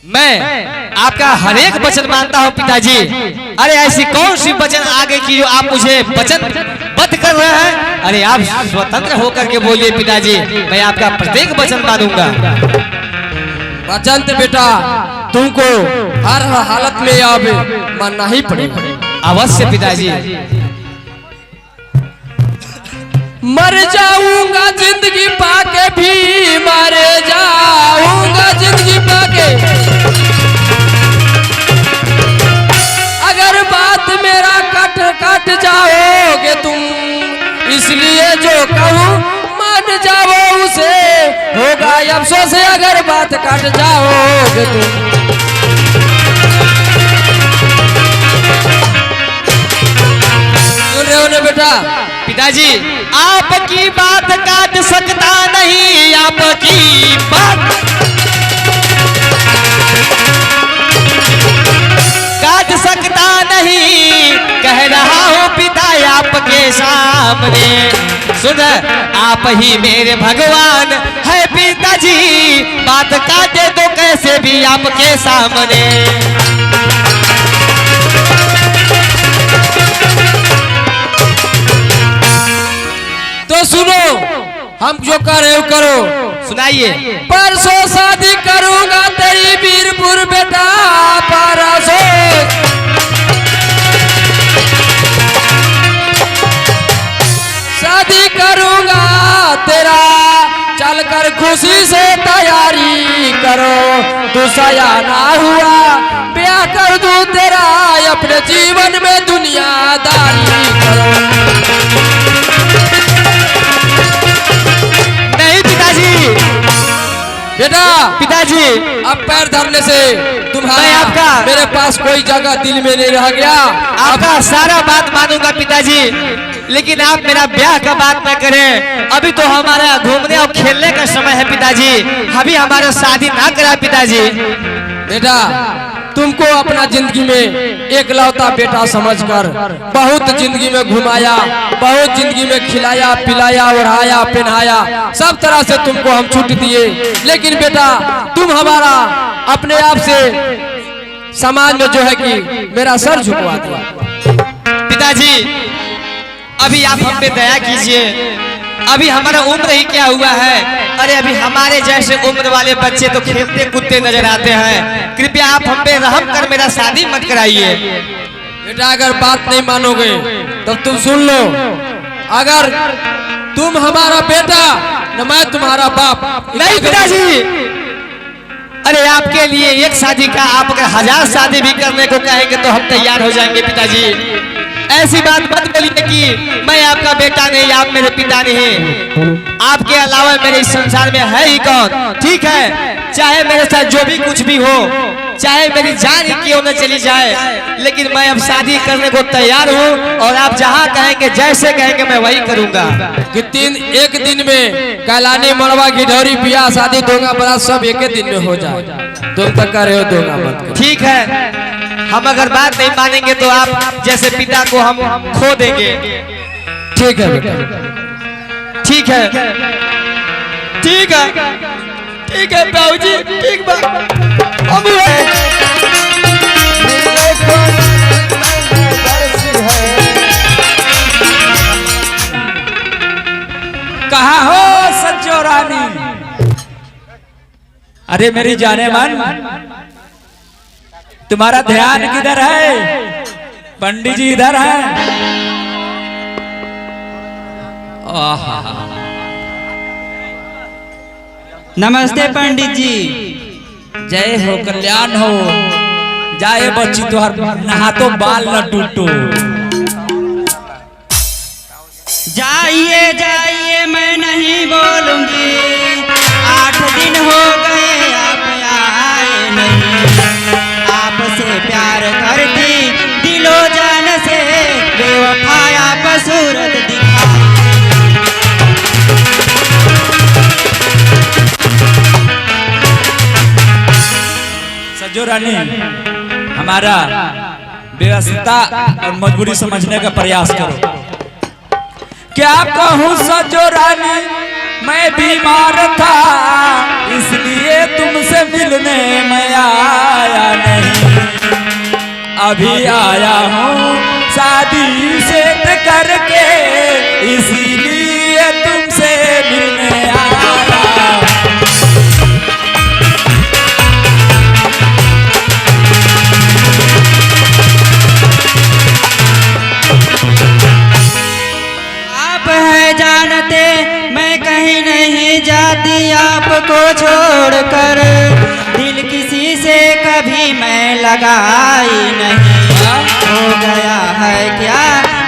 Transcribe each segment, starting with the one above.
मैं आपका हर एक वचन मानता हूँ पिताजी। अरे ऐसी कौन सी वचन आ गई कि जो आप मुझे वचनबद्ध कर रहे हैं? अरे आप स्वतंत्र होकर के बोलिए पिताजी, मैं आपका प्रत्येक वचन मानूंगा। वचन तो बेटा तुमको हर हालत में अब मानना ही पड़ेगा। अवश्य पिताजी। मर जाऊंगा जिंदगी पाके भी मर जाऊंगा जिंदगी पाके, अगर बात मेरा कट जाओगे तुम, इसलिए जो कहूँ मान जाओ उसे होगा अफसोस, अगर बात कट जाओगे तुम। सुन रहे हो ना बेटा? पिताजी आपकी बात काट सकता नहीं, आपकी बात काट सकता नहीं, कह रहा हूँ पिता आपके सामने। सुन आप ही मेरे भगवान है पिताजी, बात काटे तो कैसे भी आपके सामने। तो सुनो, हम जो कर रहे हो करो। सुनाइए। परसों शादी करूंगा तेरी वीरपुर बेटा, परसों शादी करूंगा तेरा, चलकर खुशी से तैयारी करो, तू सया ना हुआ ब्याह कर दूं तेरा, अपने जीवन में दुनियादारी करो। बेटा पिताजी अब पैर धरने से तुम्हारा आपका मेरे पास कोई जगह दिल में नहीं रह गया। आपका सारा बात मानूंगा पिताजी, लेकिन आप मेरा ब्याह का बात न करें। अभी तो हमारा घूमने और खेलने का समय है पिताजी, अभी हमारा शादी ना करा पिताजी। बेटा तुमको अपना जिंदगी में एक लौता बेटा समझकर बहुत जिंदगी में घुमाया, बहुत जिंदगी में खिलाया पिलाया ओढ़ाया पहनाया, सब तरह से तुमको हम छूट दिए, लेकिन बेटा तुम हमारा अपने आप से समाज में जो है कि मेरा सर झुकवा दिया। पिताजी अभी आप हम पे दया कीजिए, अभी हमारा उम्र ही क्या हुआ है। अरे अभी हमारे जैसे उम्र वाले बच्चे तो खेलते कूदते नजर आते हैं, कृपया आप हम पे रहम कर मेरा शादी मत कराइए। बेटा अगर बात नहीं मानोगे तो तुम सुन लो, अगर तुम हमारा बेटा न मैं तुम्हारा बाप। नहीं पिताजी, अरे आपके लिए एक शादी का आप अगर 1000 शादी भी करने को कहेंगे तो हम तैयार हो जाएंगे पिताजी। ऐसी बात मत बोलिए कि मैं आपका बेटा नहीं, आप मेरे पिता नहीं, आपके अलावा मेरे इस संसार में है ही कौन। ठीक है, चाहे मेरे साथ जो भी कुछ भी हो, चाहे मेरी जान ही क्यों न चली जाए, लेकिन मैं अब शादी करने को तैयार हूँ, और आप जहाँ कहेंगे जैसे कहेंगे मैं वही करूँगा। कि एक दिन में कैलानी मड़वा गिढौरी ब्याह शादी दोंगा बरात सब एक दिन में हो जाए, तुम तक कर रहे हो दोंगा मत। ठीक है, हम अगर बात नहीं मानेंगे तो आप जैसे पिता को हम खो देंगे। ठीक है बेटा, ठीक है, ठीक है, ठीक है बाबूजी, ठीक बात। कहाँ हो सज्जो रानी? अरे मेरी जाने मन, तुम्हारा ध्यान किधर है? पंडित जी इधर है। नमस्ते पंडित जी। जय हो, कल्याण हो। जाए बच्ची तुहार नहा तो बाल न टूटो। जाइए जाइए मैं नहीं बोलूंगी, 8 दिन हो गए आप आए नहीं, आपसे प्यार करती दिलो जान से, बेवफा आप सूरत दिखा। सज्जो रानी, हमारा व्यवस्था और मजबूरी समझने का प्रयास करो। क्या कहूँ सज्जो रानी, मैं बीमार था इसलिए तुमसे मिलने मैं आया अभी आया हूँ शादी सेट करके, इसीलिए तुमसे मिलने आया। आप है जानते मैं कहीं नहीं जाती आपको छोड़कर, दिल किसी से कभी मैं लगाई नहीं। हो गया है क्या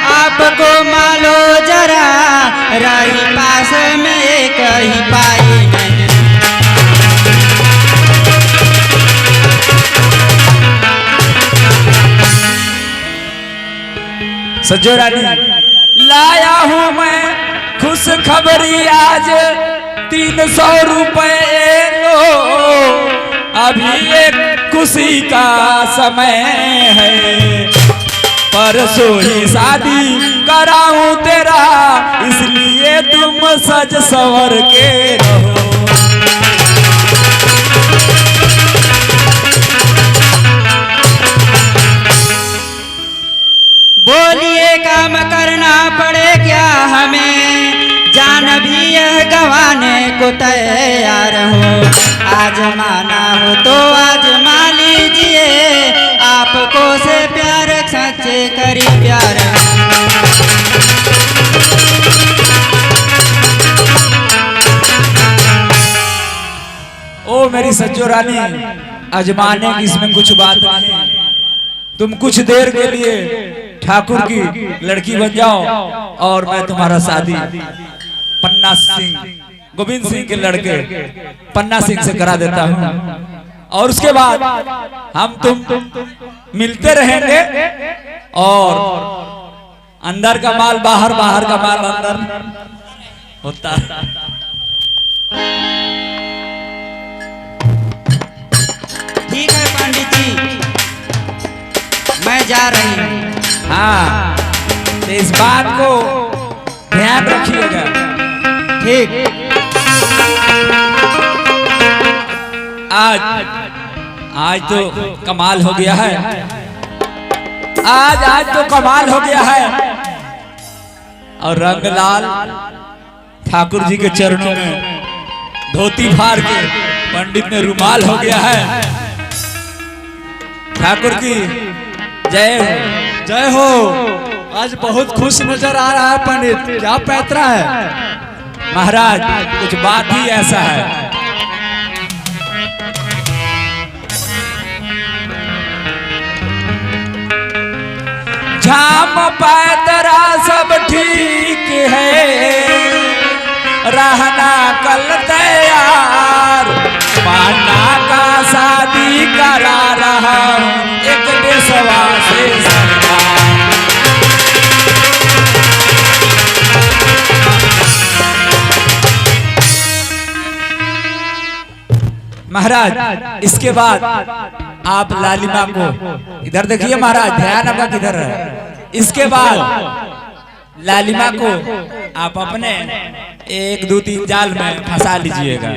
आपको मालो जरा, रही पास में कहीं पाई नहीं। सज्जो रानी लाया हूँ मैं खुश खबरी आज, 300 रुपए लो, अभी एक खुशी का समय है, परसों ही शादी कराऊं तेरा, इसलिए तुम सज संवर के रहो। बोलिए काम करना पड़े क्या हमें, जान भी यह गंवाने को तैयार हो। आजमाना हो तो आजमा लीजिए, आपको से प्यार सच्चे करी प्यार। ओ मेरी सज्जो रानी, आजमाने की इसमें कुछ बात नहीं, तुम कुछ देर के लिए ठाकुर की लड़की बन जाओ और मैं तुम्हारा शादी पन्ना सिंह, गोविंद सिंह के लड़के पन्ना सिंह से करा देता हूँ, और उसके बाद हम तुम मिलते रहेंगे, और अंदर का माल बाहर, बाहर का माल अंदर होता है। ठीक है पंडित जी, मैं जा रही हूँ। हाँ, तो इस बात को ध्यान रखिएगा। ठीक। आज तो कमाल हो गया है, आज तो कमाल हो गया है, और रंगलाल ठाकुर जी के चरणों में धोती फाड़ के पंडित में रुमाल हो गया है। ठाकुर की जय हो। जय हो। आज बहुत खुश नजर आ रहा है पंडित, क्या पैतरा है? महाराज कुछ बात ही ऐसा है। झाम पैतरा सब ठीक है, रहना कल तैयार, पाना का शादी करा रहा हूँ एक देशवा से सरकार। महाराज इसके बाद आप लालिमा को, इधर देखिए महाराज, ध्यान आपका किधर है। इसके बाद लालिमा को आप अपने 1 2 3 जाल में फंसा लीजिएगा।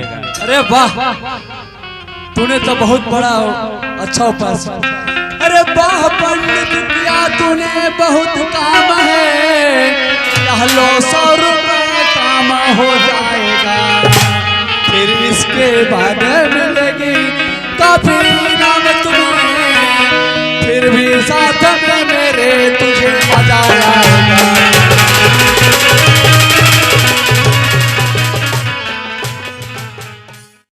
अरे वाह, तूने तो बहुत बड़ा अच्छा उपाय। अरे वाह पंडित, किया तूने बहुत काम है, लो 100 रुपए काम हो जाएगा, फिर इसके बाद मिलेगी काफी नाम तुम्हें, फिर भी साथ